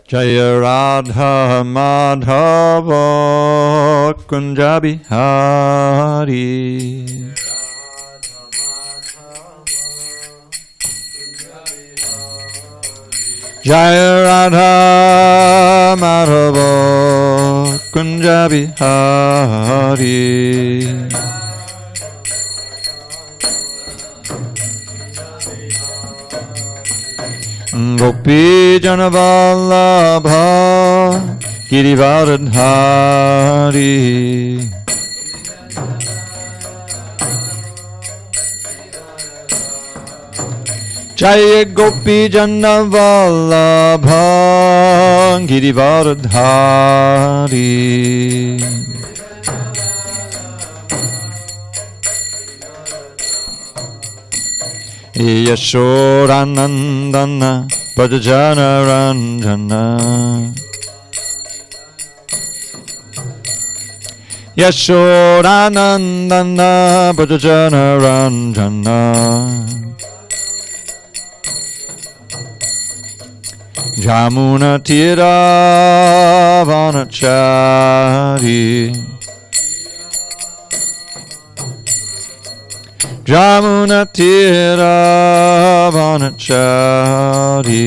Jaya Radha Madhava Kunja Bihari. Jaya Radha Madhava Kunja Bihari. Gopi Jana Vallabha Girivardhari. Jaya Gopi Jana Vallabha Girivardhari. Yashodanandana Bhajana Ranjana. Yashodanandana Bhajana Ranjana. Jamuna Tira Vanachari. Jamuna Tira Vanachari.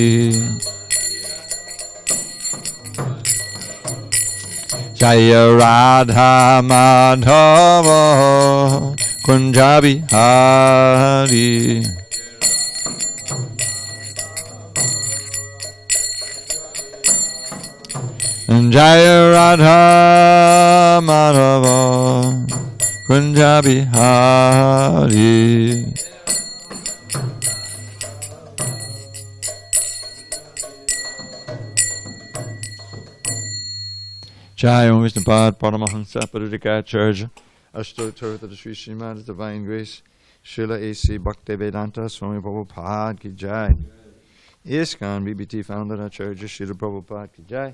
Jaya Radha Madhava Kunja Bihari. Jaya Radha Madhava Kunja Bihari. Jai Om Vishnupad Paramahansa Paradikacharya Ashtotar to the Sri Srimad's Divine Grace Srila A.C. Bhakti Vedanta Swami Prabhupada Ki Jai. ISKCON BBT founder Acharya Srila Prabhupada Ki Jai.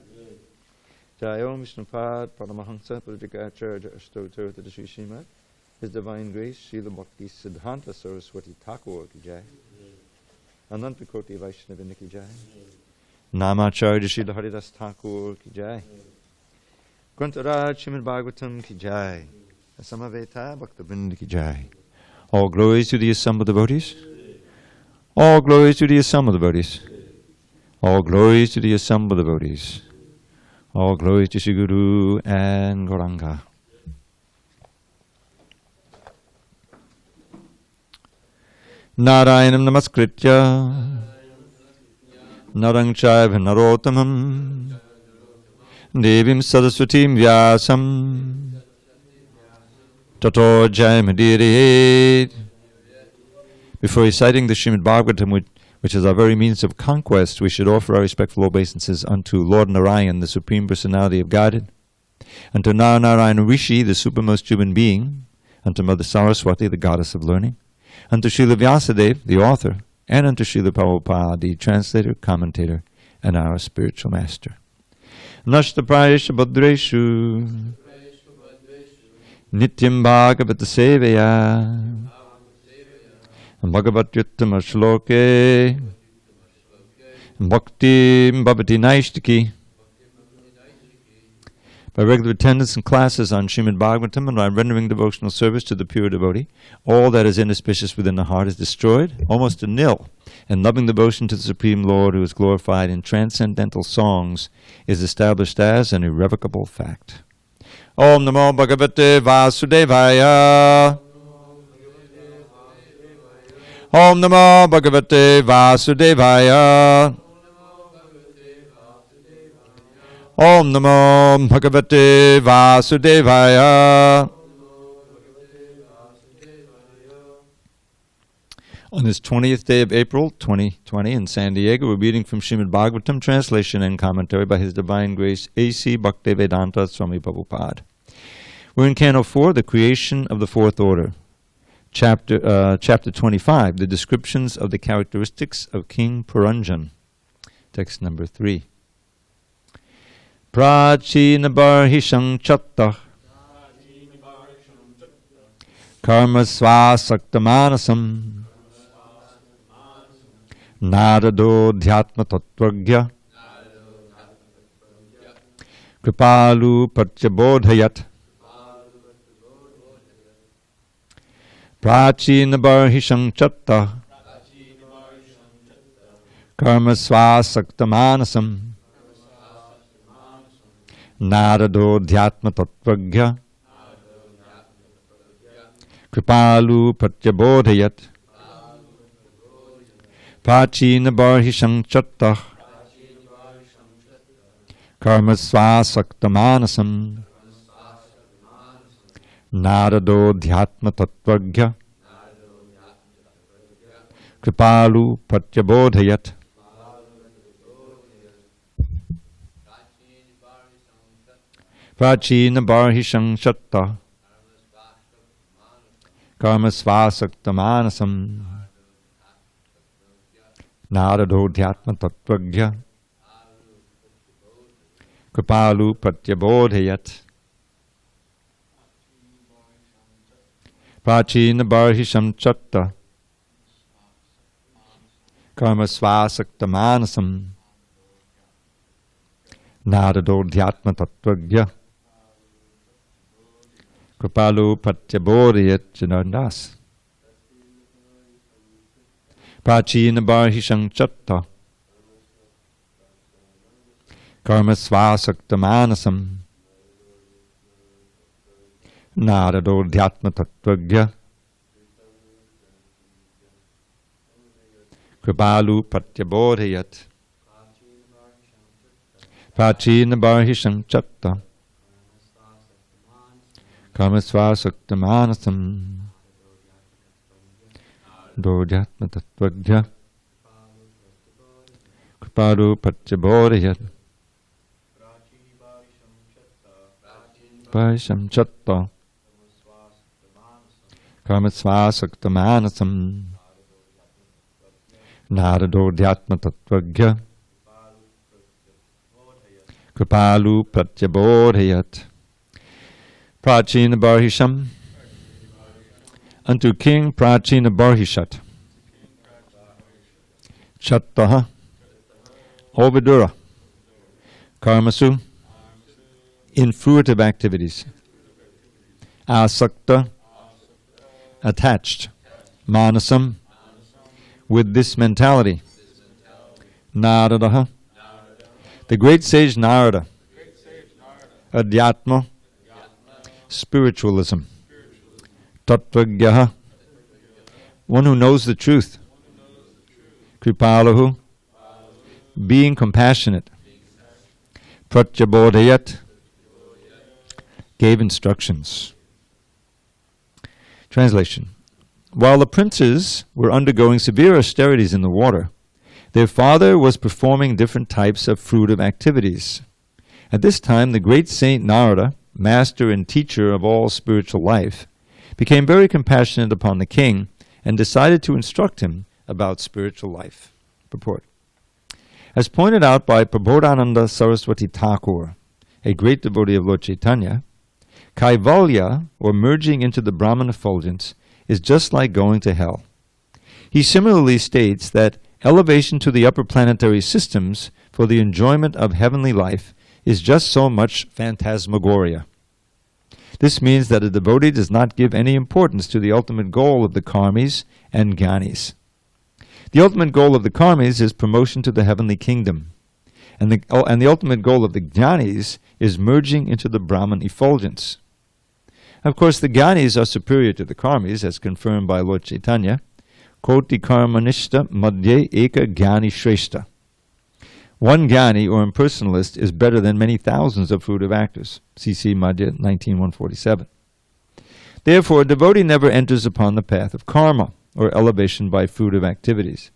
Jai Om Vishnupad Paramahansa Paradikacharya Ashtotar to the Sri Srimad His Divine Grace Srila Bhakti Siddhanta Saraswati Thakur Ki Jai. Ananta Koti Vaishnavini Ki Jai. Namacharya Srila Haridas Thakur Ki Jai. Grantharaj Srimad Bhagavatam Ki Jai. Samaveta Bhaktabinda Ki Jai. All glories to the assembled devotees. All glories to the assembled devotees. All glories to the assembled devotees. All glories to Shri Guru and Gauranga. Narayanam Namaskritya Narang Chaiva Narottamam Devim Saraswatim Vyasam Tato Jayamudire. Before reciting the Srimad Bhagavatam, which is our very means of conquest, we should offer our respectful obeisances unto Lord Narayan, the Supreme Personality of Godhead, unto Narayana Rishi, the supermost human being, unto Mother Saraswati, the goddess of learning, unto Srila Vyasadeva, the author, and unto Srila Prabhupada, the translator, commentator, and our spiritual master. Nashtaprayesha Bhadreshu Nityam Bhagavata Sevaya Bhagavatyuttama Shloke Bhakti Bhavati Naishtiki. By regular attendance in classes on Srimad Bhagavatam and by rendering devotional service to the pure devotee, all that is inauspicious within the heart is destroyed, almost to nil, and loving devotion to the Supreme Lord, who is glorified in transcendental songs, is established as an irrevocable fact. Om Namo Bhagavate Vasudevaya. Om Namo Bhagavate Vasudevaya. Om Namo Bhagavate Vasudevaya. On this 20th day of April 2020 in SanDiego, we're reading from Srimad Bhagavatam, translation and commentary by His Divine Grace A.C. Bhakti Vedanta Swami Prabhupada. We're in Canto 4, the creation of the fourth order. Chapter 25, the descriptions of the characteristics of King Puranjan. Text number 3. Prachina barhishang chatta karma swasakta manasam narado dhyatma tattvagya Kripalu Pratyabodhayat Prachina Barhisham Chatta Karma Swasaktamanasam Narado Dhyatma Tattvagya Kripalu Pratyabodhayat Prachina Barhisham Chatta Karma Swasaktamanasam Narado Dhyatma Tattvagya Kripalu Pratyabodhayat Prachina Barhisham Chatta Karma Swasaktamanasam Narado Dhyatma Tattvagya Kripalu Pratyabodhayat Prachina Barhisham Chatta Karma Swasaktamanasam Narado Dhyatma Tattvagya Kripalu Pratyabodhayat Janardas Prachina Barhisham Chatta Karma Swasaktamanasam Narado Dhyatma Tattvagya Kripalu Pratyabodhayat Prachina Barhisham Chatta Karma Swasaktamanasam Dhyatma Tattvagya Kripalu Pratyabodhayat Barhisham Chatta Karma Swasaktamanasam Narado Dhyatma Tattvagya Kripalu Pratyabodhayat Prachina Barhisham unto King Prachina Barhishat Chattaha Ovidura Karmasu in fruitive activities Asakta attached Manasam with this mentality Naradaha the great sage Narada Adhyatma spiritualism Tattvagyaha one who knows the truth Kripalahu being compassionate Pratyabodhayat gave instructions. Translation. While the princes were undergoing severe austerities in the water, their father was performing different types of fruitive activities. At this time, the great saint Narada, master and teacher of all spiritual life, became very compassionate upon the king and decided to instruct him about spiritual life. Purport. As pointed out by Prabodhananda Saraswati Thakur, a great devotee of Lord Chaitanya, Kaivalya, or merging into the Brahman effulgence, is just like going to hell. He similarly states that elevation to the upper planetary systems for the enjoyment of heavenly life is just so much phantasmagoria. This means that a devotee does not give any importance to the ultimate goal of the karmis and jnanis. The ultimate goal of the karmis is promotion to the heavenly kingdom, and the ultimate goal of the jnanis is merging into the Brahman effulgence. Of course, the jnanis are superior to the karmis, as confirmed by Lord Chaitanya. Koti karmanishta madhye eka jnani shrestha. One jnani or impersonalist is better than many thousands of fruitive actors. C.C. Madhya 19.147. Therefore, a devotee never enters upon the path of karma, or elevation by fruitive activities.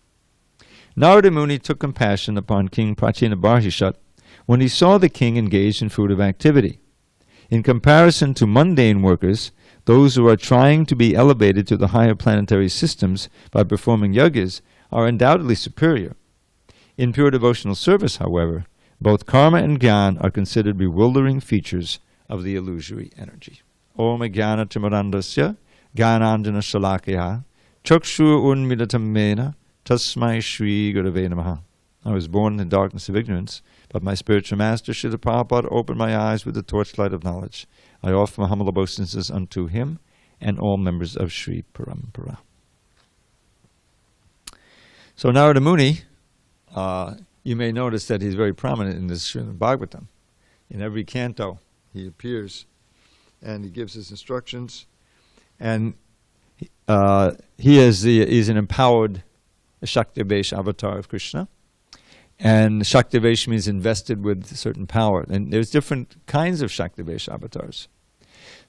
Narada Muni took compassion upon King Prachina Barhishat when he saw the king engaged in fruitive activity. In comparison to mundane workers, those who are trying to be elevated to the higher planetary systems by performing yagas are undoubtedly superior. In pure devotional service, however, both karma and jnana are considered bewildering features of the illusory energy. Om jnana timarandasya jnananjana shalakaya chakshu unmilatam mena tasmai shri gurave namaha. I was born in the darkness of ignorance, but my spiritual master, Srila Prabhupada, opened my eyes with the torchlight of knowledge. I offer my humble obeisances unto him and all members of Sri Parampara. So Narada Muni, you may notice that he's very prominent in this Srimad Bhagavatam. In every canto, he appears and he gives his instructions. And he's an empowered Shaktivesh avatar of Krishna. And Shaktivesh means invested with certain power. And there's different kinds of Shaktivesh avatars.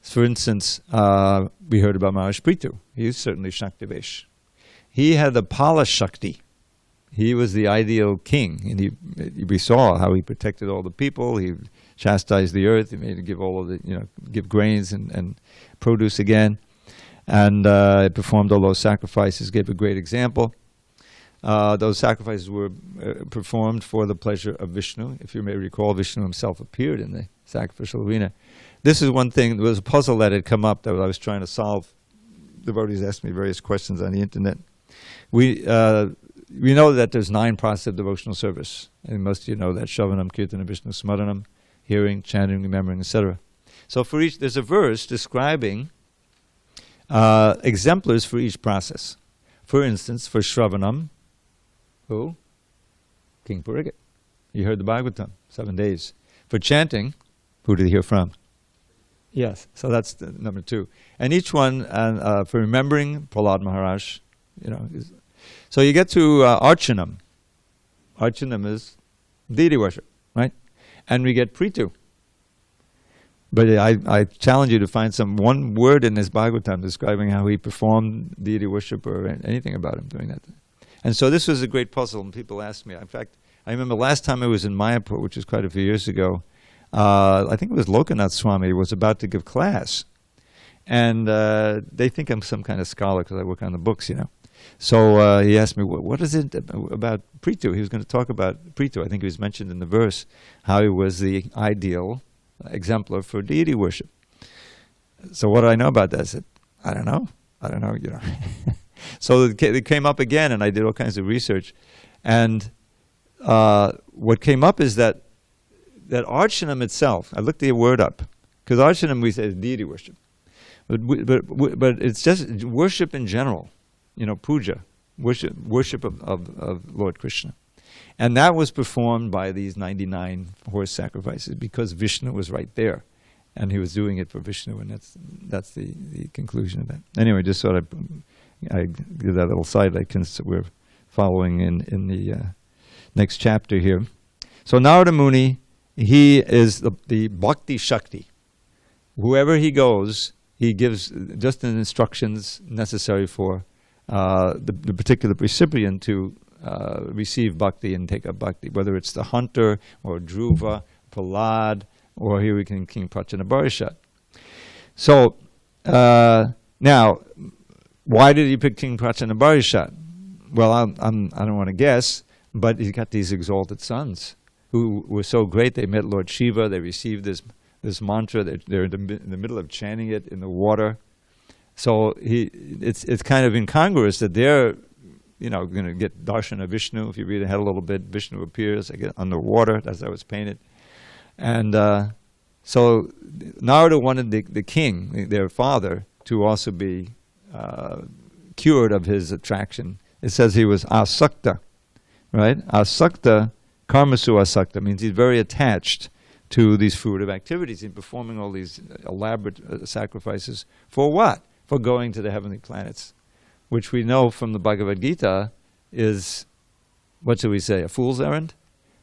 For instance, we heard about Maharaj Prithu. He's certainly Shaktivesh. He had the Pala Shakti. He was the ideal king. And we saw how he protected all the people. He chastised the earth. He made it give all of the, give grains and produce again. And performed all those sacrifices, gave a great example. Those sacrifices were performed for the pleasure of Vishnu. If you may recall, Vishnu himself appeared in the sacrificial arena. This is one thing, there was a puzzle that had come up that I was trying to solve. Devotees asked me various questions on the internet. We know that there's 9 processes of devotional service. And most of you know that: Shravanam, Kirtanam, Vishnu Smaranam, hearing, chanting, remembering, etc. So for each, there's a verse describing exemplars for each process. For instance, for Shravanam, who? King Purigat. You heard the Bhagavatam, 7 days. For chanting, who did he hear from? Yes. So that's number 2. And each one, for remembering, Prahlad Maharaj, So you get to Archanam. Archanam is deity worship, right? And we get Prithu. But I challenge you to find one word in this Bhagavatam describing how he performed deity worship or anything about him doing that. And so this was a great puzzle, and people asked me. In fact, I remember last time I was in Mayapur, which was quite a few years ago, I think it was Lokanath Swami was about to give class. And they think I'm some kind of scholar because I work on the books, So he asked me, what is it about Prithu? He was going to talk about Prithu. I think he was mentioned in the verse, how he was the ideal exemplar for deity worship. So what do I know about that? I said, I don't know. So it came up again, and I did all kinds of research. And what came up is that Archanam itself, I looked the word up, because Archanam we say is deity worship. But it's just worship in general, puja, worship of Lord Krishna. And that was performed by these 99 horse sacrifices because Vishnu was right there. And he was doing it for Vishnu, and that's the conclusion of that. Anyway, just thought I give that little side since we're following in the next chapter here. So Narada Muni, he is the Bhakti Shakti. Whoever he goes, he gives just the instructions necessary for the particular recipient to receive bhakti and take up bhakti, whether it's the hunter or Dhruva, Prahlad, or here we can King Prachanabarishat. So now, why did he pick King Prachanabarishat? Well, I don't want to guess, but he's got these exalted sons who were so great. They met Lord Shiva. They received this mantra. They're in the middle of chanting it in the water. So it's kind of incongruous that they're going to get darshan of Vishnu. If you read ahead a little bit, Vishnu appears underwater. That's how it's painted. And so Narada wanted the king, their father, to also be cured of his attraction. It says he was asakta, right? Asakta, karmasu asakta, means he's very attached to these fruitive activities in performing all these elaborate sacrifices. For what? For going to the heavenly planets, which we know from the Bhagavad Gita is, what should we say, a fool's errand?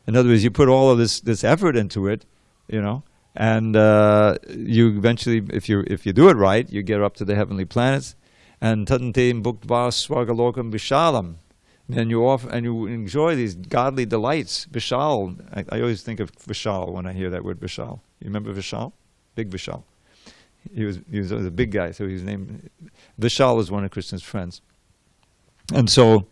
In other words, you put all of this effort into it, and you eventually, if you do it right, you get up to the heavenly planets, and tadanteim bhuktva swargalokam vishalam. And you enjoy these godly delights. Vishal, I always think of Vishal when I hear that word Vishal. You remember Vishal? Big Vishal. He was a big guy, so his name Vishal was one of Krishna's friends. And so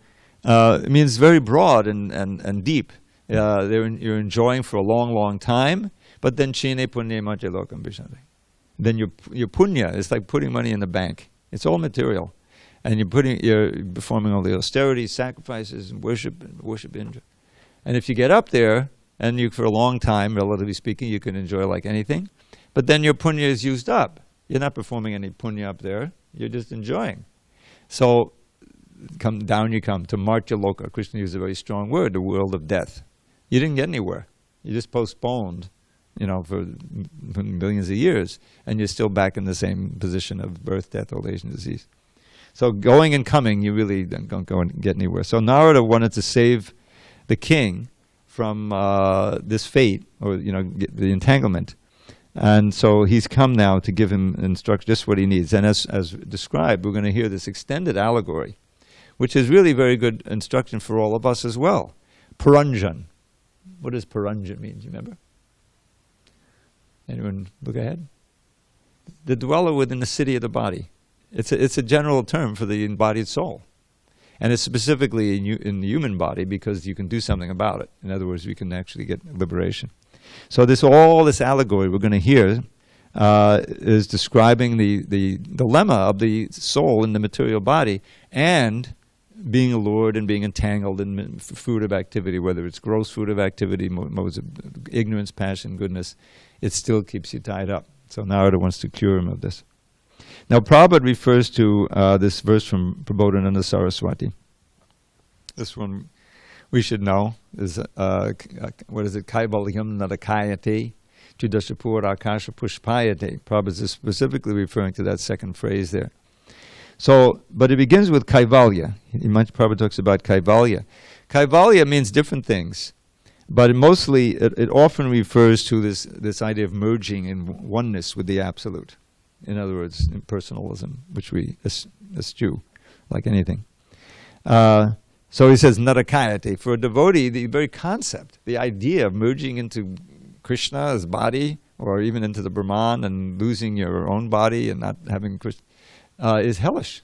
it means very broad and deep. You're enjoying for a long, long time, but then chine punya maja lokam vishante. Then your punya is like putting money in the bank. It's all material. And you're performing all the austerities, sacrifices, and worship Indra. And if you get up there, and you for a long time, relatively speaking, you can enjoy like anything, but then your punya is used up. You're not performing any punya up there. You're just enjoying. So come down you come to Martya Loka. Krishna used a very strong word, the world of death. You didn't get anywhere. You just postponed, for billions of years, and you're still back in the same position of birth, death, old age, and disease. So going and coming, you really don't go and get anywhere. So Narada wanted to save the king from this fate, or the entanglement. And so he's come now to give him instruction, just what he needs. And as described, we're going to hear this extended allegory, which is really very good instruction for all of us as well. Paranjan. What does paranjan mean? Do you remember? Anyone look ahead? The dweller within the city of the body. It's a general term for the embodied soul. And it's specifically in the human body because you can do something about it. In other words, we can actually get liberation. So all this allegory we're going to hear is describing the dilemma of the soul in the material body and being allured and being entangled in fruitive activity, whether it's gross fruitive activity, modes of ignorance, passion, goodness, it still keeps you tied up. So Narada wants to cure him of this. Now Prabhupada refers to this verse from Prabodhananda Saraswati. This one we should know is, what is it? Kaivalyam nadakayate chudashapur akasha pushpayate. Prabhupada is specifically referring to that second phrase there. So, but it begins with kaivalya. Prabhupada talks about kaivalya. Kaivalya means different things, but it often refers to this idea of merging in oneness with the absolute. In other words, impersonalism, which we eschew, like anything. So he says, narakayate. For a devotee, the very concept, the idea of merging into Krishna's body, or even into the Brahman, and losing your own body and not having Krishna, is hellish.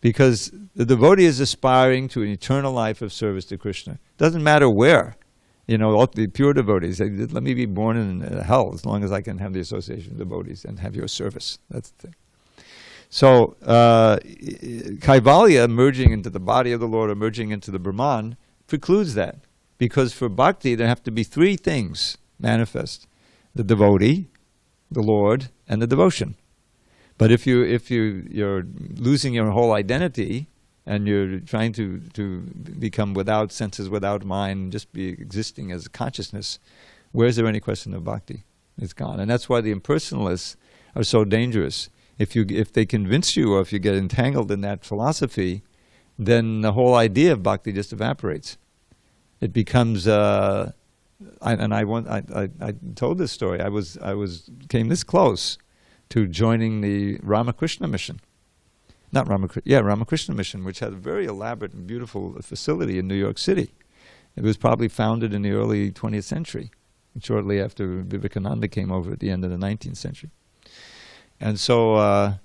Because the devotee is aspiring to an eternal life of service to Krishna. Doesn't matter where. All the pure devotees say, let me be born in hell as long as I can have the association of devotees and have your service. That's the thing. So, Kaivalya, merging into the body of the Lord or merging into the Brahman, precludes that. Because for bhakti, there have to be three things manifest. The devotee, the Lord, and the devotion. But if you're losing your whole identity, and you're trying to become without senses, without mind, just be existing as consciousness, where is there any question of bhakti? It's gone. And that's why the impersonalists are so dangerous. If they convince you, or if you get entangled in that philosophy, then the whole idea of bhakti just evaporates. It becomes I told this story. I came this close to joining the Ramakrishna mission. Ramakrishna Mission, which had a very elaborate and beautiful facility in New York City. It was probably founded in the early 20th century, shortly after Vivekananda came over at the end of the 19th century. And so, I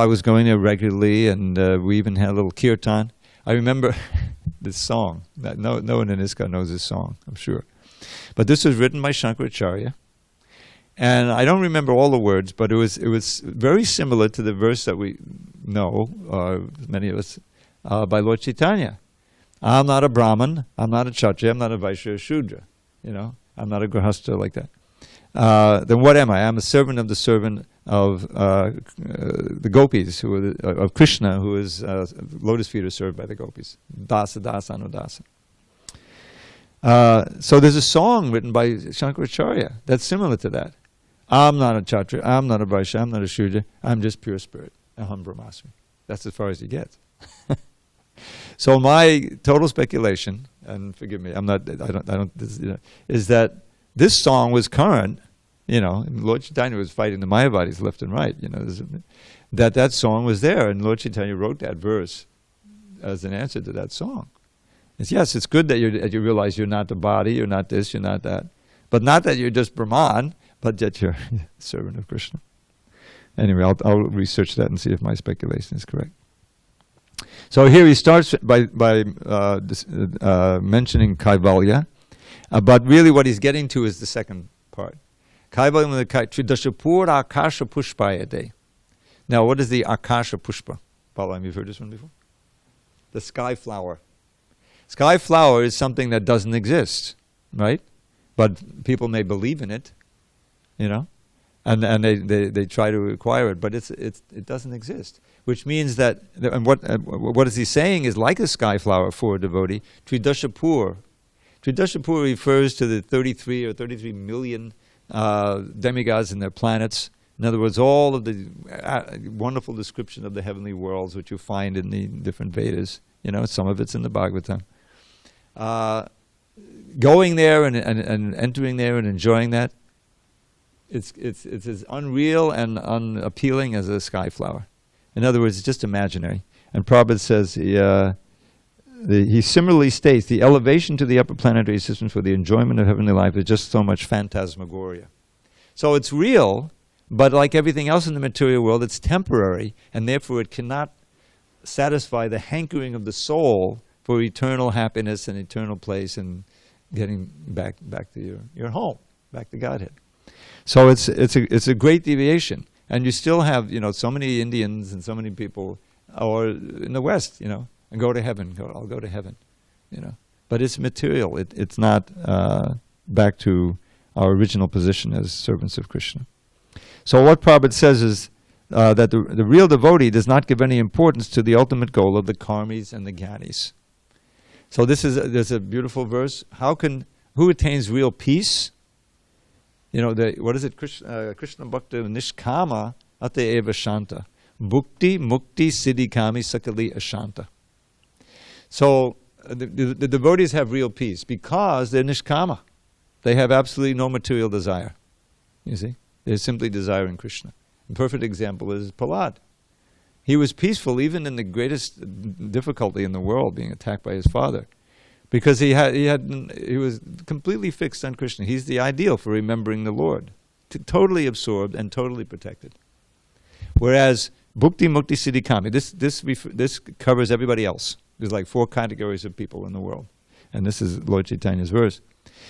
was going there regularly, and we even had a little kirtan. I remember this song. No one in ISKCON knows this song, I'm sure. But this was written by Shankaracharya. And I don't remember all the words, but it was very similar to the verse that we know, many of us, by Lord Chaitanya. I'm not a Brahmin, I'm not a Kshatriya, I'm not a Vaishya or Shudra. I'm not a Grihastha like that. Then what am I? I'm a servant of the servant of the gopis, of Krishna, who is lotus feet are served by the gopis. Dasa, dasa, anudasa. So there's a song written by Shankaracharya that's similar to that. I'm not a Kshatriya, I'm not a Vaishya, I'm not a Shudra, I'm just pure spirit. Aham Brahmasmi. That's as far as he gets. So my total speculation, and forgive me, is that this song was current, and Lord Chaitanya was fighting the Mayavadis left and right, that song was there, and Lord Chaitanya wrote that verse as an answer to that song. Yes, it's good that you realize you're not the body, you're not this, you're not that, but not that you're just Brahman, but that you're a servant of Krishna. Anyway, I'll research that and see if my speculation is correct. So here he starts by mentioning Kaivalya, but really what he's getting to is the second part. Kaivalya Chidashapur Akasha Pushpayate. Now, what is the Akasha Pushpa? Balaram, you've heard this one before? The sky flower. Sky flower is something that doesn't exist, right? But people may believe in it, and they try to acquire it, but it doesn't exist. Which means that, and what is he saying is like a sky flower for a devotee, Tridashapur. Tridashapur refers to the 33 million demigods and their planets. In other words, all of the wonderful description of the heavenly worlds which you find in the different Vedas. Some of it's in the Bhagavatam. Going there and entering there and enjoying that, it's as unreal and unappealing as a sky flower. In other words, it's just imaginary. And Prabhupada says, he similarly states, the elevation to the upper planetary systems for the enjoyment of heavenly life is just so much phantasmagoria. So it's real, but like everything else in the material world, it's temporary, and therefore it cannot satisfy the hankering of the soul for eternal happiness and eternal place and getting back to your home, back to Godhead. So it's a great deviation. And you still have, so many Indians and so many people, or in the West, and go to heaven. I'll go to heaven, But it's material. It's not back to our original position as servants of Krishna. So what Prabhupada says is that the real devotee does not give any importance to the ultimate goal of the karmis and the gyanis. So there's a beautiful verse. Who attains real peace? What is it? Krishna Bhakta Nishkama Ate Eva Shanta. Bhukti Mukti Siddhi Kami Sakali Ashanta. So the devotees have real peace because they're Nishkama. They have absolutely no material desire. You see? They're simply desiring Krishna. A perfect example is Prahlad. He was peaceful even in the greatest difficulty in the world, being attacked by his father. Because he was completely fixed on Krishna. He's the ideal for remembering the Lord. Totally absorbed and totally protected. Whereas Bhukti Mukti Siddhi Kami, this covers everybody else. There's like 4 categories of people in the world. And this is Lord Chaitanya's verse.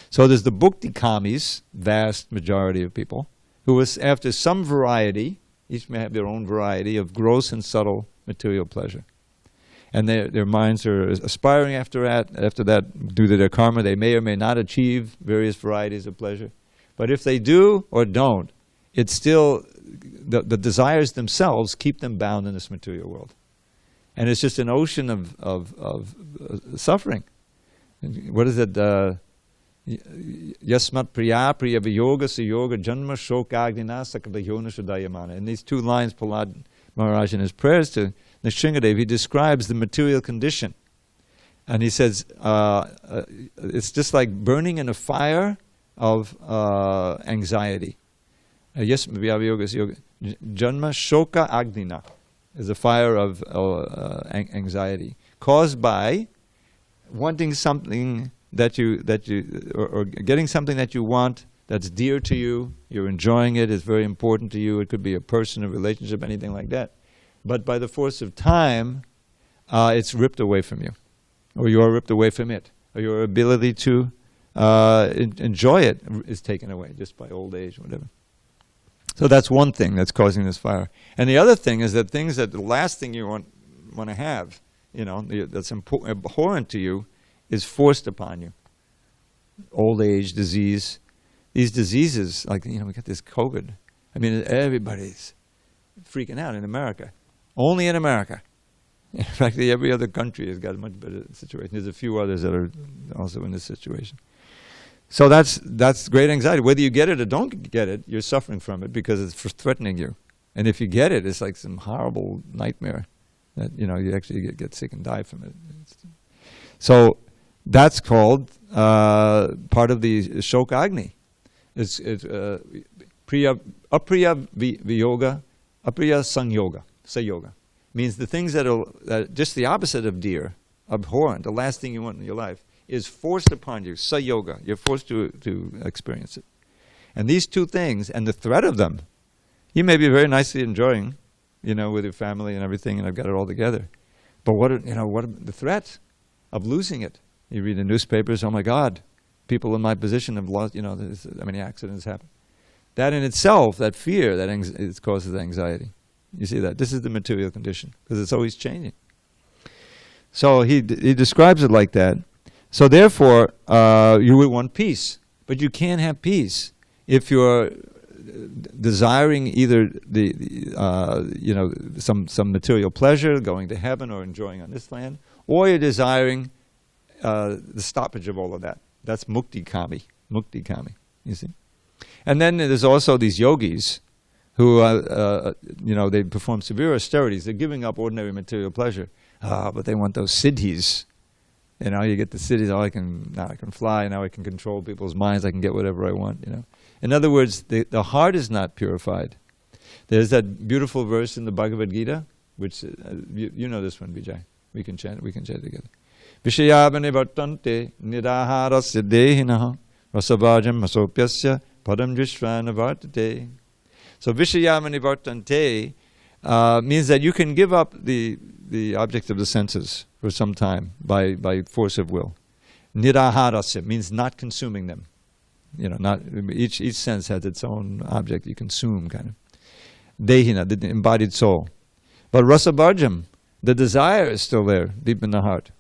So there's the Bhukti Kamis, vast majority of people, who is after some variety, each may have their own variety of gross and subtle material pleasure. And their minds are aspiring after that, due to their karma, they may or may not achieve various varieties of pleasure. But if they do or don't, it's still, the desires themselves keep them bound in this material world. And it's just an ocean of suffering. What is it? Yasmat priya priya viyoga sayoga janma shokagnina sakadayona shudayamana. In these 2 lines, Prahlad Maharaj in his prayers to Nrsimhadev, he describes the material condition. And he says, it's just like burning in a fire of anxiety. Janma shoka agnina is a fire of anxiety caused by wanting something or getting something that you want that's dear to you. You're enjoying it. It's very important to you. It could be a person, a relationship, anything like that. But by the force of time, it's ripped away from you, or you are ripped away from it, or your ability to enjoy it is taken away just by old age or whatever. So that's one thing that's causing this fire. And the other thing is that the last thing you want to have, that's abhorrent to you, is forced upon you. Old age, disease. These diseases, like, we got this COVID. I mean, everybody's freaking out in America. Only in America. In fact, every other country has got a much better situation. There's a few others that are also in this situation. So that's great anxiety. Whether you get it or don't get it, you're suffering from it because it's threatening you. And if you get it, it's like some horrible nightmare that, you actually get sick and die from it. So that's called part of the Shoka Agni. It's apriya viyoga, apriya sanyoga, sayoga. Means the things that are just the opposite of dear, abhorrent, the last thing you want in your life, is forced upon you, sayoga. You're forced to experience it. And these 2 things, and the threat of them, you may be very nicely enjoying, with your family and everything, and I've got it all together. But what the threat of losing it? You read the newspapers, oh my God, people in my position have lost, many accidents happen. That in itself, that fear, it causes anxiety. You see that? This is the material condition, because it's always changing. So he describes it like that. So therefore, you would want peace. But you can't have peace if you're desiring either some material pleasure, going to heaven or enjoying on this land, or you're desiring the stoppage of all of that. That's mukti kami, you see. And then there's also these yogis who, they perform severe austerities. They're giving up ordinary material pleasure, but they want those siddhis. You get the siddhis. Now I can fly. Now I can control people's minds. I can get whatever I want. In other words, the heart is not purified. There's that beautiful verse in the Bhagavad Gita, which you know this one, Vijay. We can chant it together. Vishayavane vartante nidaharasya dehinaha rasabhajam masopyasya padam drishvana vartate. So Vishayavane vartante means that you can give up the object of the senses for some time by force of will. Nidaharasya means not consuming them. Not each sense has its own object you consume, kind of. Dehina, the embodied soul. But rasabharjam, the desire is still there, deep in the heart.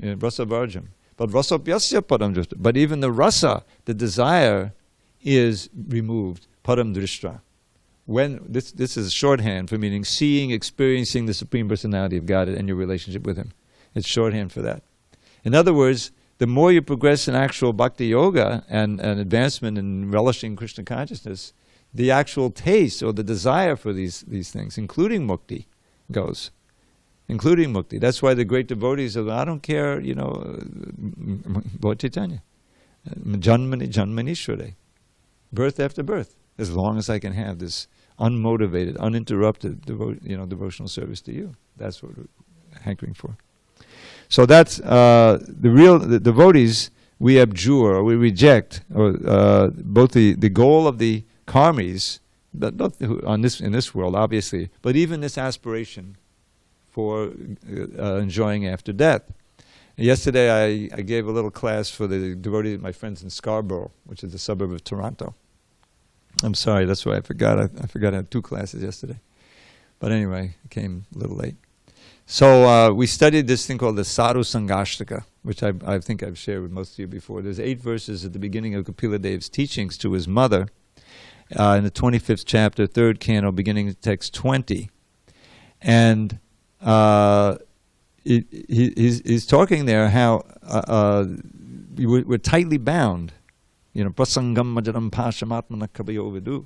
Rasabharjam. But rasopyasya padam drishta. But even the rasa, the desire, is removed. Padam drishta. When this is shorthand for meaning seeing, experiencing the Supreme Personality of God and your relationship with Him. It's shorthand for that. In other words, the more you progress in actual bhakti yoga and advancement in relishing Krishna consciousness, the actual taste or the desire for these things, including mukti, goes. Including mukti. That's why the great devotees are, I don't care, Lord Chaitanya. Janmani Janmanishware. Birth after birth. As long as I can have this unmotivated, uninterrupted devotional service to you. That's what we're hankering for. So that's the devotees we abjure, or we reject, both the goal of the karmis, but not in this world, obviously, but even this aspiration for enjoying after death. Yesterday I gave a little class for the devotees, my friends in Scarborough, which is a suburb of Toronto. I'm sorry, that's why I forgot. I forgot I had 2 classes yesterday. But anyway, I came a little late. So we studied this thing called the Sadhu Sangashtaka, which I think I've shared with most of you before. There's 8 verses at the beginning of Kapila Dev's teachings to his mother in the 25th chapter, 3rd canto, beginning of text 20. And he's talking there how we're tightly bound. Prasangam majaram pashamatmana kabayo vidu.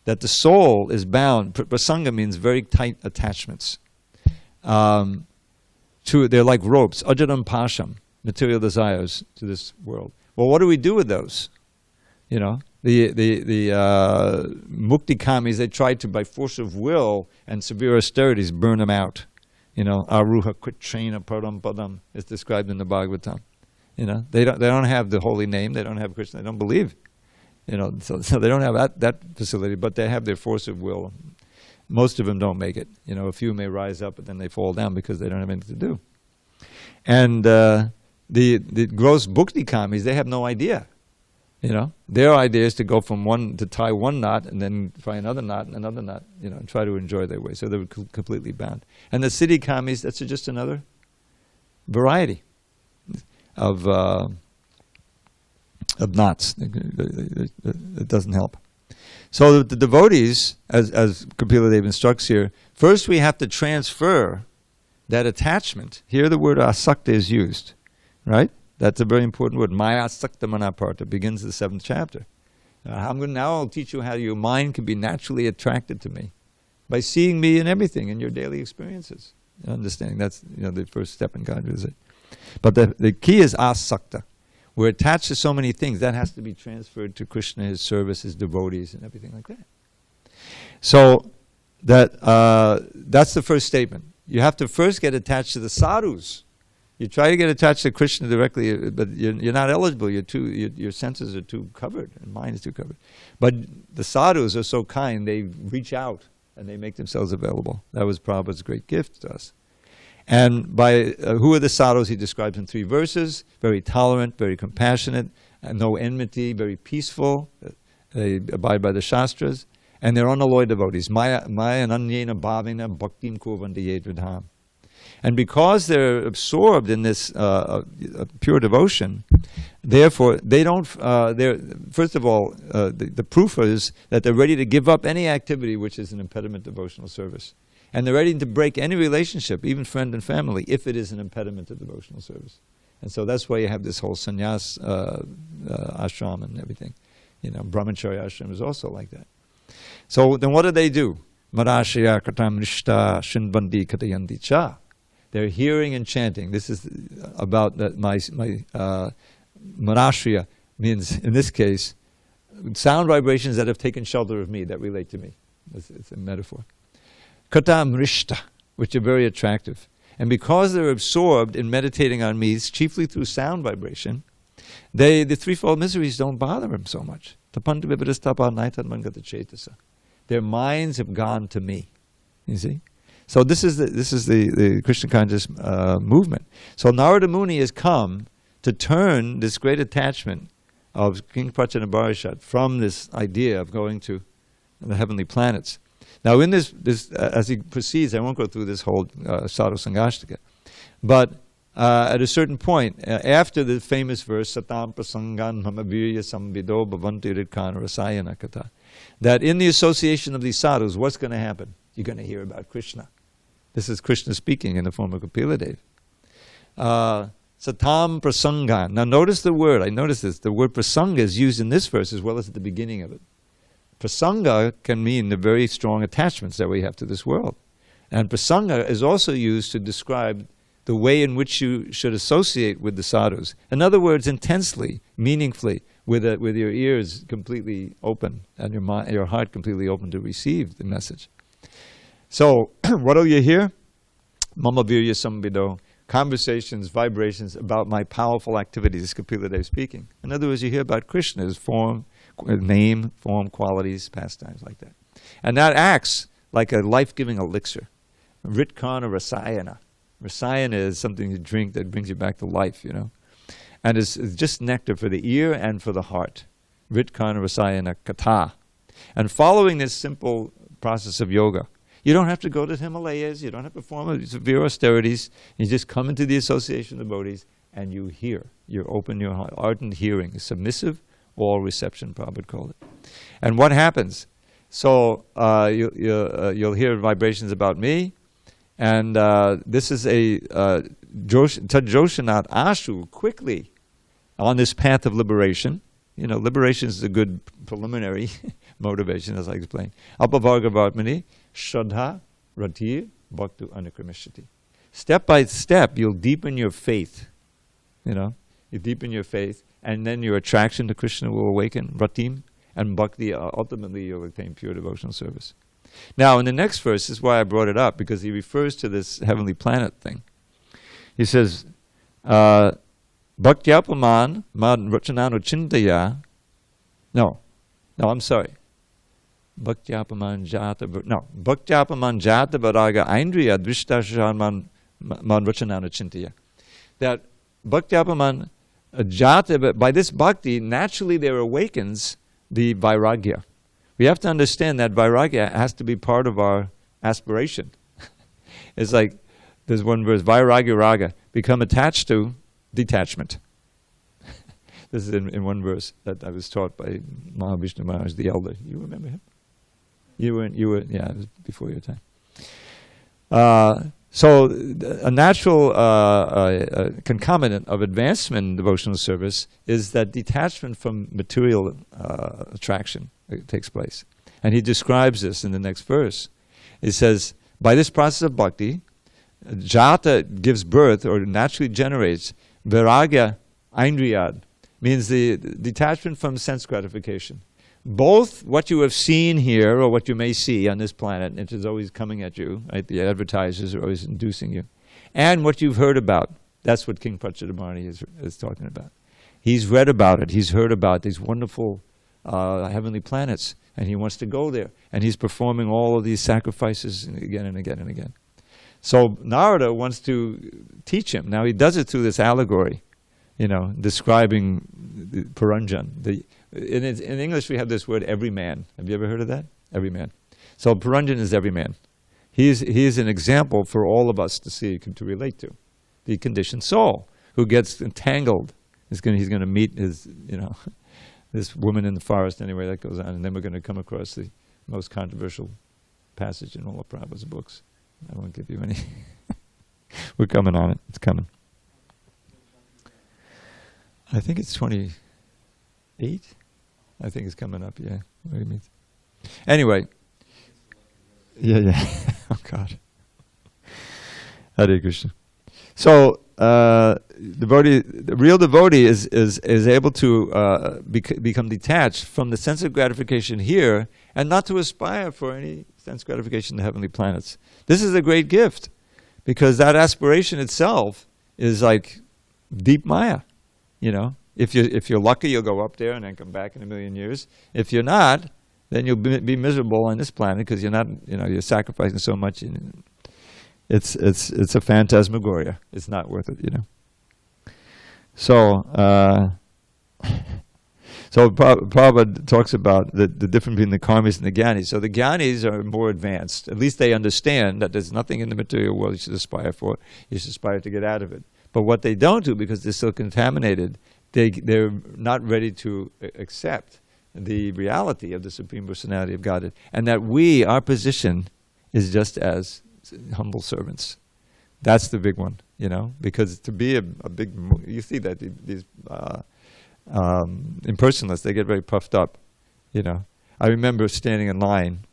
That the soul is bound. Prasanga means very tight attachments. They're like ropes, ajaram pasham, material desires to this world. Well, what do we do with those? The mukti kamis, they try to, by force of will and severe austerities, burn them out. Aruha kritrena param padam is described in the Bhagavatam. They don't have the holy name, they don't have Krishna, they don't believe. So they don't have that facility, but they have their force of will. Most of them don't make it. A few may rise up, but then they fall down because they don't have anything to do. And the gross bhukti kamis, they have no idea. Their idea is to go to tie one knot and then find another knot and another knot, and try to enjoy their way. So they're completely bound. And the siddhi kamis, that's just another variety of knots. It doesn't help. So the devotees, as Kapila Dev instructs here, first we have to transfer that attachment. Here the word asakta is used, right? That's a very important word. Maya asakta manaparta begins the 7th chapter. Now I'll teach you how your mind can be naturally attracted to me by seeing me in everything in your daily experiences. Understanding that's the first step in God visit. But the key is asakta. We're attached to so many things. That has to be transferred to Krishna, his service, his devotees, and everything like that. So that's the first statement. You have to first get attached to the sadhus. You try to get attached to Krishna directly, but you're not eligible. Your senses are too covered, and mind is too covered. But the sadhus are so kind; they reach out and they make themselves available. That was Prabhupada's great gift to us. And by who are the sadhus? He describes in 3 verses: very tolerant, very compassionate, no enmity, very peaceful. They abide by the shastras, and they're unalloyed devotees. Maya ananyena bhavena bhaktim kurvanti yedvidham. And because they're absorbed in this pure devotion, therefore they don't. First of all, the proof is that they're ready to give up any activity which is an impediment to devotional service, and they're ready to break any relationship, even friend and family, if it is an impediment to devotional service. And so that's why you have this whole sannyas ashram and everything. Brahmacharya ashram is also like that. So then, what do? Marashya katam rishta shinbandi katayandi cha. They're hearing and chanting. This is about that. My marashya means, in this case, sound vibrations that have taken shelter of me, that relate to me. It's a metaphor. Katam rishta, which are very attractive. And because they're absorbed in meditating on me, chiefly through sound vibration, the threefold miseries don't bother them so much. Their minds have gone to me. You see? So this is the Krishna conscious movement. So Narada Muni has come to turn this great attachment of King Prachanabharishat from this idea of going to the heavenly planets. Now in this as he proceeds, I won't go through this whole Sadhu Sangashtika, but at a certain point, after the famous verse, Satam prasangan mamavirya samvido bhavanti ritkana rasayana kata, that in the association of these sadhus, what's going to happen? You're going to hear about Krishna. This is Krishna speaking in the form of Kapila Dev. Satam prasangan. Now notice the word, I noticed this, the word prasanga is used in this verse as well as at the beginning of it. Prasanga can mean the very strong attachments that we have to this world. And prasanga is also used to describe the way in which you should associate with the sadhus. In other words, intensely, meaningfully, with your ears completely open and your heart completely open to receive the message. So, what do you hear? Mama virya samvido. Conversations, vibrations about my powerful activities, Kapila Dev speaking. In other words, you hear about Krishna's form, name, form, qualities, pastimes, like that. And that acts like a life-giving elixir. Ritkana rasayana. Rasayana is something you drink that brings you back to life, And it's just nectar for the ear and for the heart. Ritkana rasayana kata. And following this simple process of yoga, you don't have to go to the Himalayas, you don't have to perform severe austerities, you just come into the association of devotees and you hear. You open your heart, ardent hearing, submissive, all reception, Prabhupada called it. And what happens? So you'll hear vibrations about me, and this is a Tadjoshanat Ashu, quickly on this path of liberation. Liberation is a good preliminary motivation, as I explained. Apavargavartmani, Shraddha, Ratir, Bhaktu Anukramishati. Step by step, you'll deepen your faith. You deepen your faith, and then your attraction to Krishna will awaken, Ratim, and Bhakti, ultimately you'll attain pure devotional service. Now, in the next verse, this is why I brought it up, because he refers to this heavenly planet thing. He says, Bhaktyapaman mad rachanano chintaya. No, I'm sorry. Bhaktyapaman jata varaga aindriya dristashaman mad rachanano chintaya. That Bhaktyapaman jata, by this bhakti, naturally there awakens the vairagya. We have to understand that vairagya has to be part of our aspiration. It's like, there's one verse, vairagya raga, become attached to detachment. This is in one verse that I was taught by Mahavishnu Maharaj, the elder. You remember him? You were, yeah, it was before your time. So a natural concomitant of advancement in devotional service is that detachment from material attraction takes place. And he describes this in the next verse. He says, by this process of bhakti, jata gives birth or naturally generates vairagya aindriyad, means the detachment from sense gratification. Both what you have seen here or what you may see on this planet, which is always coming at you, right? The advertisers are always inducing you, and what you've heard about. That's what King Prachanabharishat is talking about. He's read about it. He's heard about these wonderful heavenly planets, and he wants to go there. And he's performing all of these sacrifices again and again and again. So Narada wants to teach him. Now he does it through this allegory, describing the Puranjan. In English we have this word every man. Have you ever heard of that? Every man. So Puranjan is every man. He is an example for all of us to see, to relate to. The conditioned soul who gets entangled. He's going to meet his, this woman in the forest anyway, that goes on. And then we're going to come across the most controversial passage in all of Prabhupada's books. I won't give you any. We're coming on it. It's coming. I think it's 28. I think it's coming up, yeah. What do you mean? Anyway. Yeah. Oh, God. Hare Krishna. So, the real devotee is able to become detached from the sense of gratification here and not to aspire for any sense gratification in the heavenly planets. This is a great gift because that aspiration itself is like deep maya. If you're lucky, you'll go up there and then come back in 1,000,000 years. If you're not, then you'll be miserable on this planet because you're not, you're sacrificing so much. It's a phantasmagoria. It's not worth it, So, Prabhupada talks about the difference between the karmis and the jnanis. So the jnanis are more advanced. At least they understand that there's nothing in the material world you should aspire for. You should aspire to get out of it. But what they don't do, because they're still contaminated, they're not ready to accept the reality of the Supreme Personality of Godhead. And that our position is just as humble servants. That's the big one, because to be a big, you see that these impersonalists, they get very puffed up, I remember standing in line,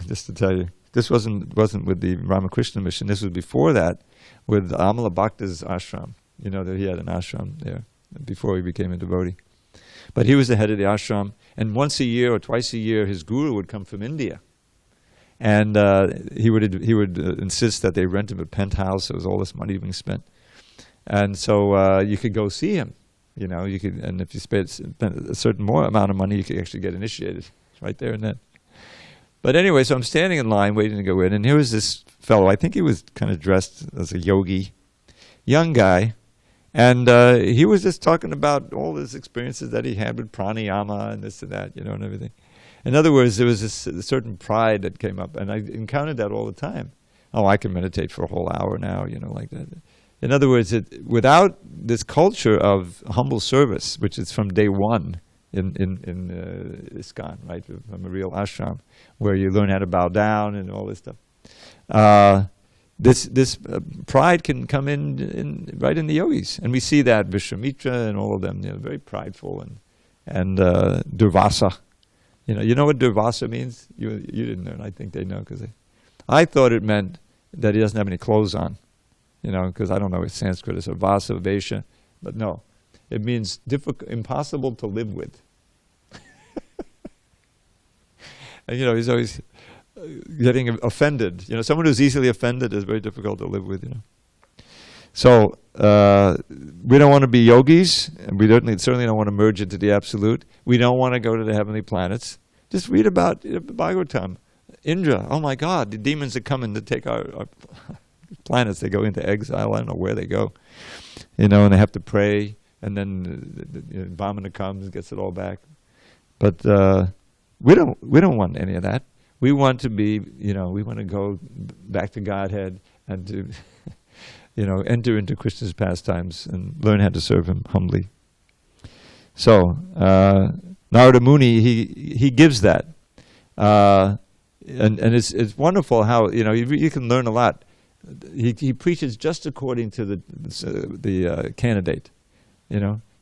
just to tell you, this wasn't with the Ramakrishna mission, this was before that, with Amala Bhakta's ashram. That he had an ashram there before he became a devotee. But he was the head of the ashram, and once a year or twice a year, his guru would come from India. And he would insist that they rent him a penthouse. There was all this money being spent, and so you could go see him. You could, and if you spent a certain more amount of money, you could actually get initiated right there and then. But anyway, so I'm standing in line waiting to go in, and here was this fellow. I think he was kind of dressed as a yogi, young guy, and he was just talking about all his experiences that he had with pranayama and this and that, and everything. In other words, there was a certain pride that came up, and I encountered that all the time. Oh, I can meditate for a whole hour now, like that. In other words, without this culture of humble service, which is from day one in ISKCON, right, from a real ashram, where you learn how to bow down and all this stuff. This pride can come in right in the yogis, and we see that Vishwamitra and all of them, very prideful, and Durvasa. You know what Durvasa means? You didn't know, I think they know, because I thought it meant that he doesn't have any clothes on, because I don't know what Sanskrit is, or Vasa, Vesha, but no. It means impossible to live with. And he's always getting offended. Someone who's easily offended is very difficult to live with, So, we don't want to be yogis, and we certainly don't want to merge into the absolute. We don't want to go to the heavenly planets. Just read about Bhagavatam. Indra, oh my God, the demons are coming to take our planets. They go into exile. I don't know where they go. And they have to pray, and then Vamana comes and gets it all back. But we don't want any of that. We want to be, we want to go back to Godhead and to enter into Krishna's pastimes and learn how to serve him humbly. So, Narada Muni, he gives that. And it's wonderful how, you can learn a lot. He preaches just according to the candidate.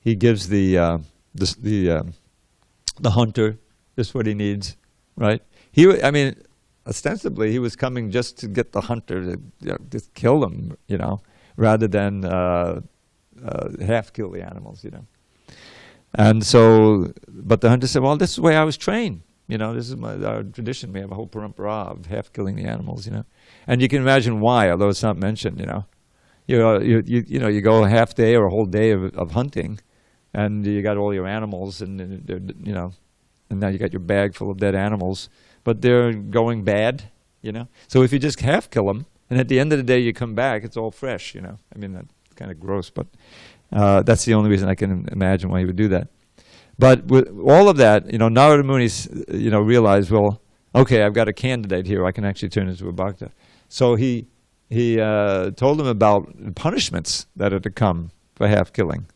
He gives the hunter just what he needs, right? Ostensibly, he was coming just to get the hunter to just kill them, rather than half kill the animals, And so, but the hunter said, well, this is the way I was trained. This is our tradition. We have a whole parampara of half killing the animals, And you can imagine why, although it's not mentioned, You go a half day or a whole day of hunting, and you got all your animals, and and now you got your bag full of dead animals, but they're going bad, So if you just half kill them, and at the end of the day you come back, it's all fresh, That's kind of gross, but that's the only reason I can imagine why he would do that. But with all of that, Narada Muni, realized, well, okay, I've got a candidate here. I can actually turn into a bhakta. So he told him about punishments that are to come for half killing,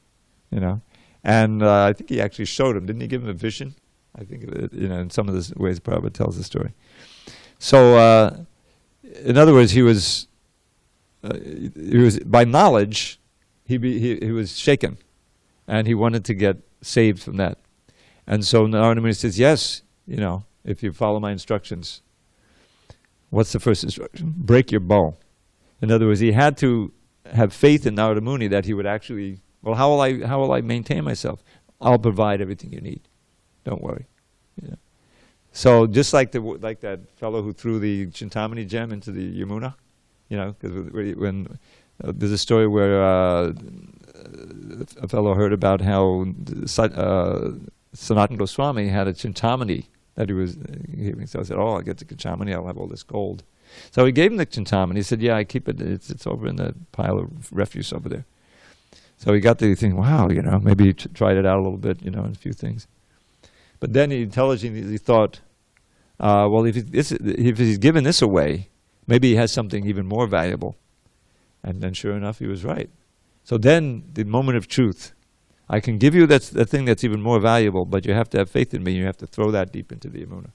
and I think he actually showed him. Didn't he give him a vision? I think in some of the ways Prabhupada tells the story. So in other words, he was by knowledge he was shaken, and he wanted to get saved from that. And so Narada Muni says, yes, if you follow my instructions. What's the first instruction? Break your bow. In other words, he had to have faith in Narada Muni that he would actually, how will I maintain myself? I'll provide everything you need. Don't worry. So just like that fellow who threw the Chintamani gem into the Yamuna, because when there's a story where a fellow heard about how Sanatana Goswami had a Chintamani that he was giving. So I said, I'll get the Chintamani, I'll have all this gold. So he gave him the Chintamani. He said, yeah, I keep it. It's over in the pile of refuse over there. So he got the thing, wow, maybe he tried it out a little bit, in a few things. But then he intelligently thought, if he's given this away, maybe he has something even more valuable. And then sure enough, he was right. So then the moment of truth, I can give you that thing that's even more valuable, but you have to have faith in me. You have to throw that deep into the Yamuna.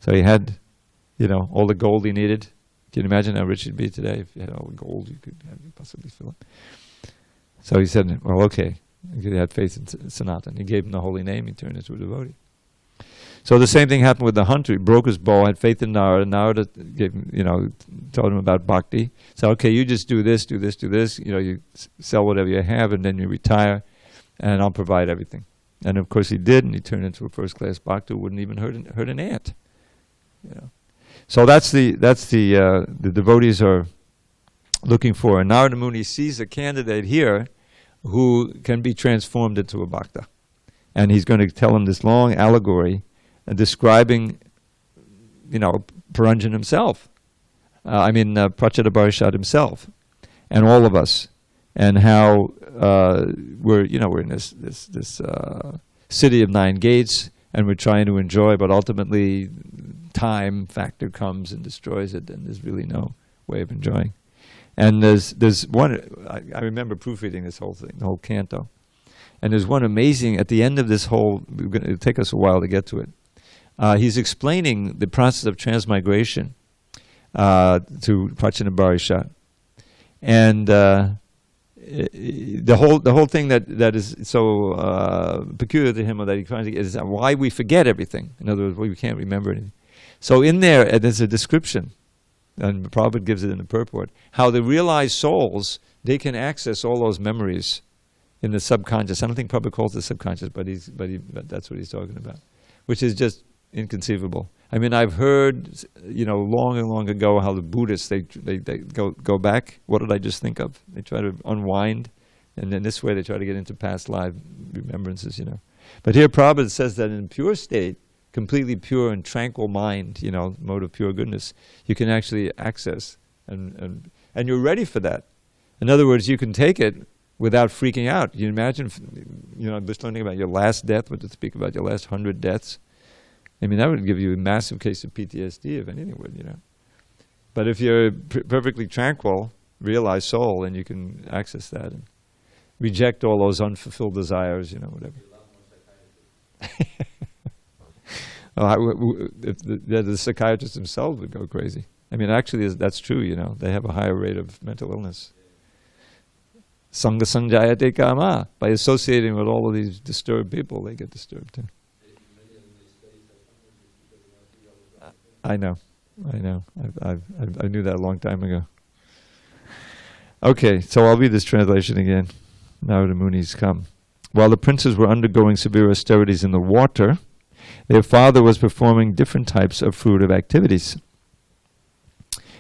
So he had, all the gold he needed. Can you imagine how rich he'd be today if you had all the gold you could possibly fill up? So he said, well, okay. He had faith in Sanatana. He gave him the holy name. He turned into a devotee. So the same thing happened with the hunter. He broke his bow, had faith in Narada. Narada gave him, told him about bhakti. So, okay, you just do this, do this, do this. You sell whatever you have, and then you retire, and I'll provide everything. And of course he did, and he turned into a first-class bhakta who wouldn't even hurt an ant. So that's the devotees are looking for. And Narada Muni sees a candidate here who can be transformed into a bhakta. And he's going to tell him this long allegory describing, Puranjan himself. Pracheta Bharishat himself, and all of us, and how we're in this city of 9 gates, and we're trying to enjoy, but ultimately time factor comes and destroys it, and there's really no way of enjoying. And there's one, I remember proofreading this whole thing, the whole canto. And there's one amazing, at the end of this whole, it'll take us a while to get to it. He's explaining the process of transmigration to Pracheta Bharishat. And the whole thing that is so peculiar to him, or that he finds, is why we forget everything. In other words, we can't remember anything. So in there, there's a description, and Prabhupada gives it in the purport, how the realized souls, they can access all those memories in the subconscious. I don't think Prabhupada calls it subconscious, but that's what he's talking about, which is just inconceivable. I've heard, long and long ago, how the Buddhists, they go back. What did I just think of? They try to unwind, and in this way they try to get into past life remembrances, But here Prabhupada says that in pure state, completely pure and tranquil mind, mode of pure goodness, you can actually access, and you're ready for that. In other words, you can take it without freaking out. You imagine, just learning about your last death, what to speak about your last 100 deaths. That would give you a massive case of PTSD, if anything would, But if you're perfectly tranquil, realized soul, and you can access that and reject all those unfulfilled desires, whatever. The psychiatrists themselves would go crazy. Actually, that's true, They have a higher rate of mental illness. Sangha sanjayate kama. By associating with all of these disturbed people, they get disturbed too. I know. I knew that a long time ago. Okay, so I'll read this translation again. Narada Muni's come. While the princes were undergoing severe austerities in the water, their father was performing different types of fruitive activities.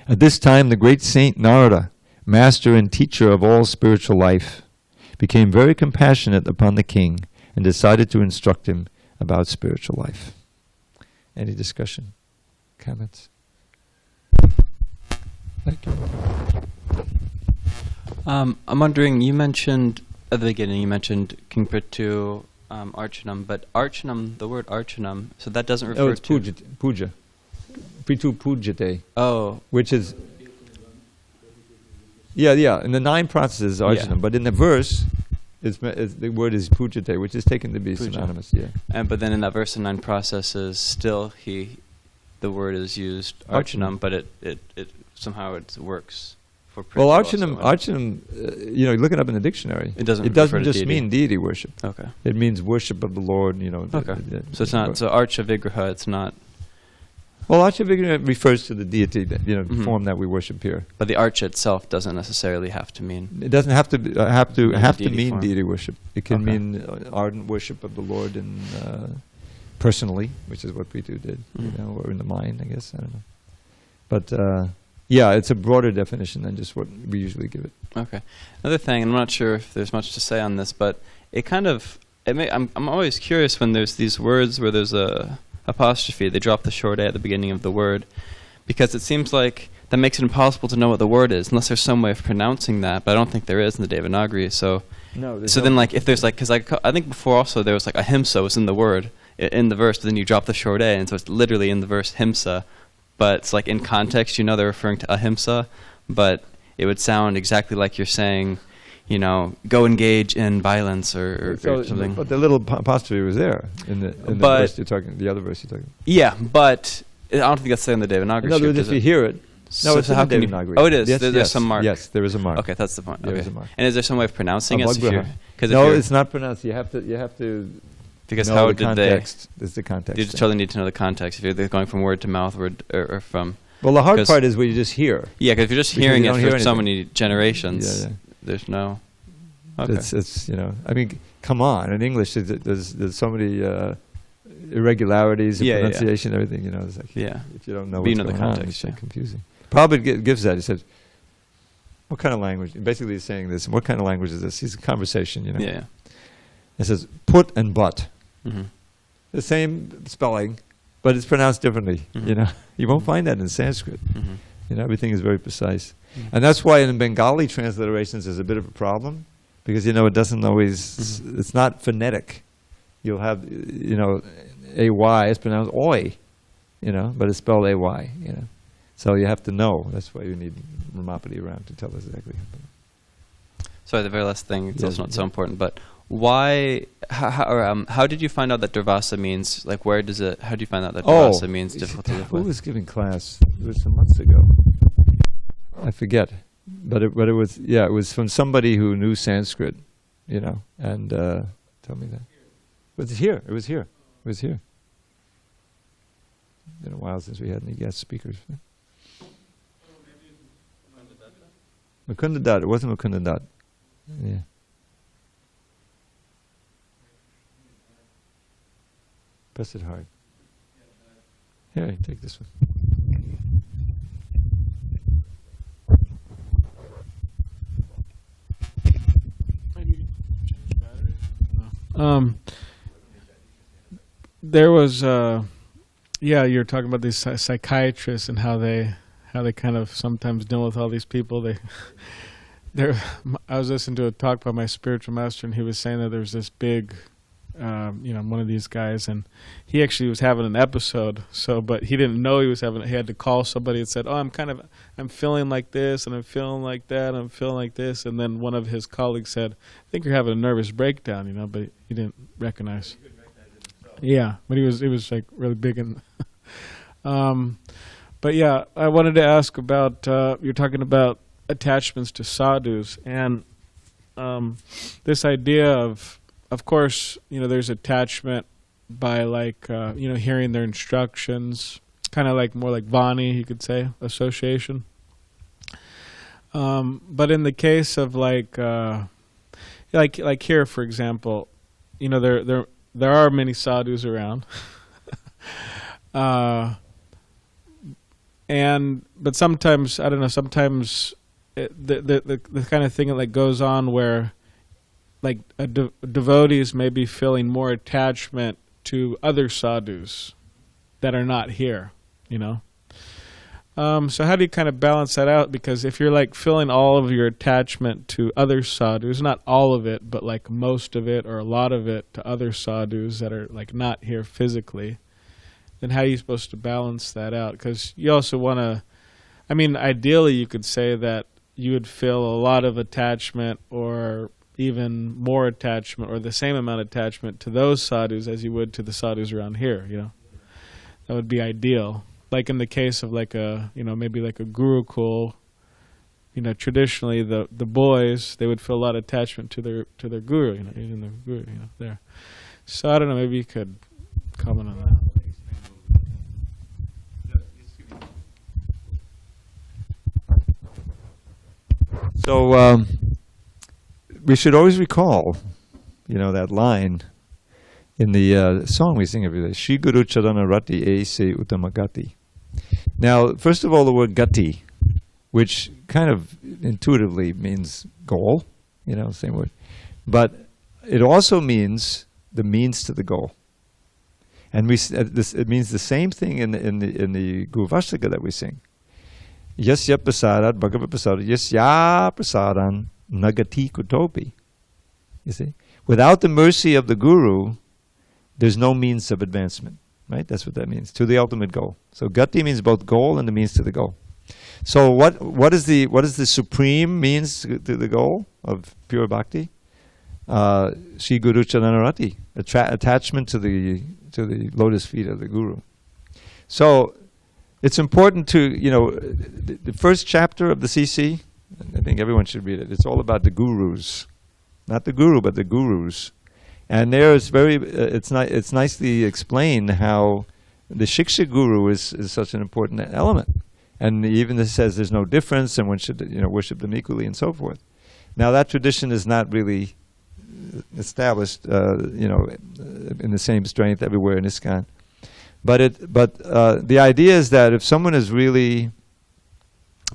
At this time, the great saint Narada, master and teacher of all spiritual life, became very compassionate upon the king and decided to instruct him about spiritual life. Any discussion? Comments? Thank you. I'm wondering, you mentioned at the beginning, King Prithu, Archanam, but Archanam, the word Archanam, so that doesn't refer it's to... Puja. Prithu Pujate. Oh. Which is... Yeah. In the 9 processes, archanam, Yeah. but in the verse, the word is pujate, which is taken to be Puja. synonymous. Yeah. But then in that verse in 9 processes, still the word is used archanam, but it somehow it works for Well, Prithvi also. archanam, look it up in the dictionary. It doesn't It doesn't refer to just deity. mean deity worship. Okay. It means worship of the Lord. Okay. So it's not, so archa vigraha, it's not, Well, archa vigraha refers to the deity, that, Mhm. form that we worship here. but the archa itself doesn't necessarily have to mean. It doesn't have to Deity mean form. deity worship. It can Okay. mean ardent worship of the Lord personally, which is what Prithu did, or in the mind, I guess. I don't know. But it's a broader definition than just what we usually give it. Okay. Another thing, I'm not sure if there's much to say on this, but it kind of, I'm always curious when there's these words where there's a apostrophe, they drop the short A at the beginning of the word, because it seems like that makes it impossible to know what the word is, unless there's some way of pronouncing that, but I don't think there is in the Devanagari, so... No. So then, like, if there's like, because I think before also there was like ahimsa was in the word, in the verse, but then you drop the short A, and so it's literally in the verse himsa, but it's like in context, they're referring to ahimsa, but it would sound exactly like you're saying, go engage in violence or something. But the little apostrophe was there in the verse you're talking, the other verse you're talking. Yeah, but I don't think that's saying the Devanagari. In other words, if you hear it, it's how in the can you? Devanagari. Oh, it is. Yes, There's some mark. Yes, there is a mark. Okay, that's the point. There Okay. is a mark. And is there some way of pronouncing it? No, it's not pronounced. You have to. Because know how the did context. There's the context. You just totally need to know the context. If you're going from word to mouth, or from. Well, the hard part is where you just hear. Yeah, because if you're just Because hearing you it don't hear for so anything. many generations, Yeah. there's no. Okay. It's I mean, come on. In English, there's so many irregularities in pronunciation, everything. It's like if you don't know what's going on, it's like confusing. Prabhupada gives that. He says, "What kind of language?" Basically, he's saying this. What kind of language is this? He's a conversation. Yeah. It says put and but. Mm-hmm. The same spelling, but it's pronounced differently. Mhm. You won't find that in Sanskrit. Mm-hmm. Everything is very precise, and that's why in Bengali transliterations there's a bit of a problem, because it doesn't always. It's not phonetic. You'll have ay is pronounced oi, but it's spelled ay. So you have to know. That's why you need Ramapati around to tell us exactly. Sorry, the very last thing. It's Yeah, also not so important, but why? How did you find out that Dravasa means? Like, where does it? How do you find out that Dravasa means difficult to live Who with? was giving class? It was some months ago. I forget, but it was it was from somebody who knew Sanskrit, and tell me that. It was here. It was here. It was here. It's been a while since we had any guest speakers. Mukunda Dutt. It wasn't Mukunda Dutt. Yeah. Press it hard. Here, take this one. There was, you're talking about these psychiatrists and how they kind of sometimes deal with all these people. I was listening to a talk by my spiritual master, and he was saying that there's this big, one of these guys, and he actually was having an episode. But he didn't know he was having. He had to call somebody and said, "Oh, I'm feeling like this, and I'm feeling like that, and I'm feeling like this." And then one of his colleagues said, "I think you're having a nervous breakdown," but he didn't recognize. Yeah, but he was like really big in. But yeah, I wanted to ask about you're talking about attachments to sadhus, and this idea of course, there's attachment by like hearing their instructions, kind of like more like Vani, you could say, association. But in the case of like here, for example, there are many sadhus around, but sometimes I don't know. Sometimes the kind of thing that like goes on where like devotees may be feeling more attachment to other sadhus that are not here. So how do you kind of balance that out? Because if you're like feeling all of your attachment to other sadhus, not all of it, but like most of it or a lot of it to other sadhus that are like not here physically, then how are you supposed to balance that out? Because you also want to, ideally you could say that you would feel a lot of attachment or even more attachment or the same amount of attachment to those sadhus as you would to the sadhus around here, That would be ideal. Like in the case of like a, maybe like a gurukul, traditionally the boys, they would feel a lot of attachment to their guru, even the guru, there. So I don't know, maybe you could comment on that. So we should always recall, that line in the song we sing every day, Shri Guru Charana Rati Aise Uttamagati. Now, first of all, the word gati, which kind of intuitively means goal, same word. But it also means the means to the goal. And it means the same thing in the Guru Vashtaka that we sing. Yasya prasadat bhagavad prasadat yasya prasadan nagati kutopi. You see? Without the mercy of the Guru, there's no means of advancement. Right? That's what that means. To the ultimate goal. So gati means both goal and the means to the goal. So what is the supreme means to the goal of pure bhakti? Shri Guru Charanarati, attachment to the lotus feet of the Guru. So it's important to, the first chapter of the CC, I think everyone should read it. It's all about the gurus. Not the guru, but the gurus. And there is it's nicely explained how the Shiksha Guru is such an important element. And even it says there's no difference and one should worship them equally and so forth. Now that tradition is not really established in the same strength everywhere in ISKCON. But the idea is that if someone is really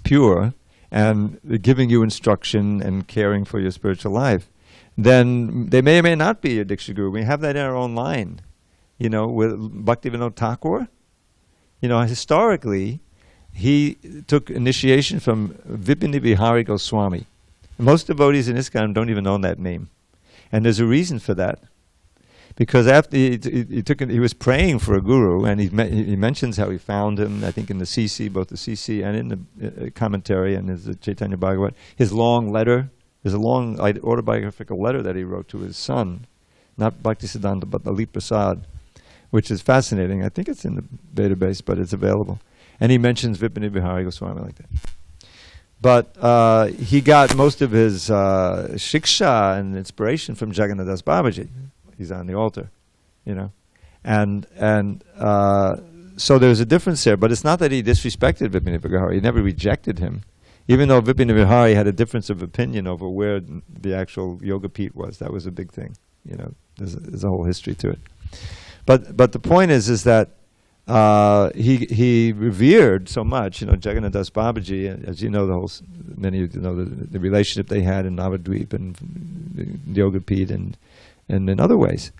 pure and giving you instruction and caring for your spiritual life, then they may or may not be a Diksha Guru. We have that in our own line. With Bhaktivinoda Thakur, historically, he took initiation from Vipini Vihari Goswami. Most devotees in ISKCON don't even know that name. And there's a reason for that. Because after he was praying for a guru, and he mentions how he found him, I think in the CC, both the CC and in the commentary and his Chaitanya Bhagavat, his long letter. There's a long autobiographical letter that he wrote to his son, not Bhaktisiddhanta, but Lalit Prasad, which is fascinating. I think it's in the database, but it's available. And he mentions Vipini Vihari Goswami like that. But he got most of his shiksha and inspiration from Jagannath Das Babaji. He's on the altar, And so there's a difference there. But it's not that he disrespected Vipini Vihari. He never rejected him. Even though Vipini Vihari had a difference of opinion over where the actual Yoga Pit was. That was a big thing. There's a whole history to it. But the point is that he revered so much, Jagannath Das Babaji, and as you know, many of you know the relationship they had in Navadvip and the Yoga Pit and in other ways.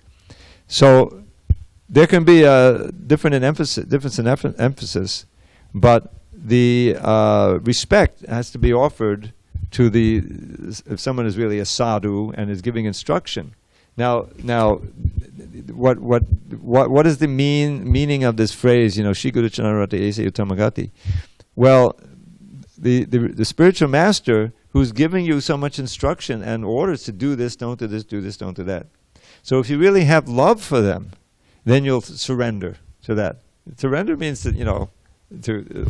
So there can be a difference in emphasis, but the respect has to be offered to if someone is really a sadhu and is giving instruction. Now, what is the meaning of this phrase? Shri Guru Chanarati Ese Uttamagati. Well, the spiritual master who's giving you so much instruction and orders to do this, don't do this, do this, don't do that. So if you really have love for them, then you'll surrender to that. Surrender means that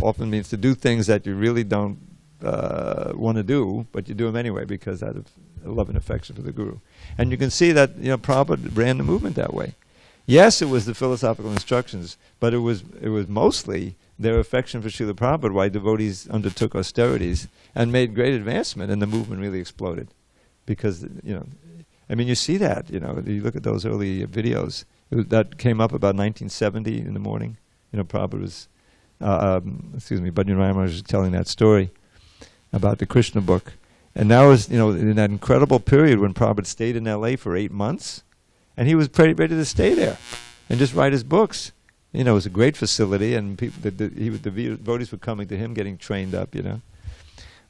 often means to do things that you really don't want to do, but you do them anyway because out of love and affection for the Guru. And you can see that Prabhupada ran the movement that way. Yes, it was the philosophical instructions, but it was mostly their affection for Srila Prabhupada why devotees undertook austerities and made great advancement, and the movement really exploded. Because you see that. You look at those early videos that came up about 1970 in the morning. Prabhupada was, Bhajan Rama was telling that story about the Krishna book. And that was, in that incredible period when Prabhupada stayed in L.A. for 8 months, and he was ready to stay there and just write his books. It was a great facility, and the devotees were coming to him, getting trained up,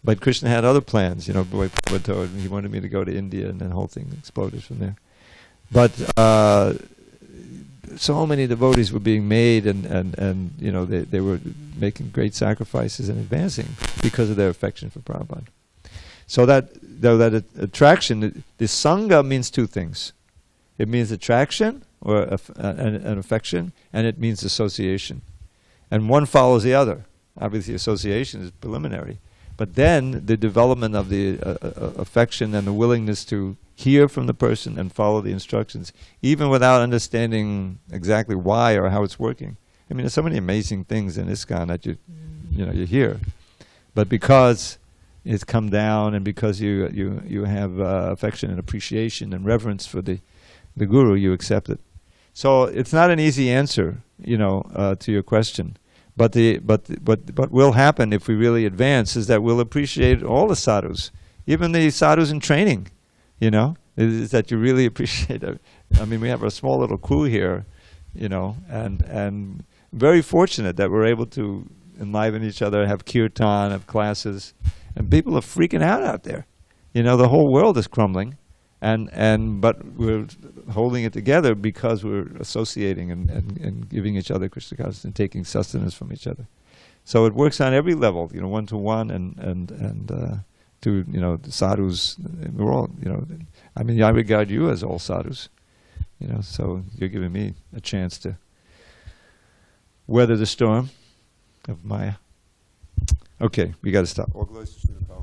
But Krishna had other plans, Boy Prabhupada told him he wanted me to go to India, and then the whole thing exploded from there. But so many devotees were being made, and they were making great sacrifices and advancing because of their affection for Prabhupada. So that attraction, the sangha means two things. It means attraction or an affection, and it means association. And one follows the other. Obviously, association is preliminary. But then the development of the affection and the willingness to hear from the person and follow the instructions, even without understanding exactly why or how it's working. I mean, there's so many amazing things in ISKCON that you hear. But because it's come down, and because you have affection and appreciation and reverence for the guru, you accept it. So it's not an easy answer, to your question. But what will happen if we really advance is that we'll appreciate all the sadhus, even the sadhus in training. Is that you really appreciate it. I mean, we have a small little crew here, and very fortunate that we're able to enliven each other, have kirtan, have classes, and people are freaking out there. The whole world is crumbling, but we're holding it together because we're associating and giving each other Krishna consciousness and taking sustenance from each other. So it works on every level, one to one, and to the sadhus. We're all, I mean, I regard you as all sadhus. So you're giving me a chance to weather the storm of Maya. Okay, we got to stop. All glories to Srila Prabhupada.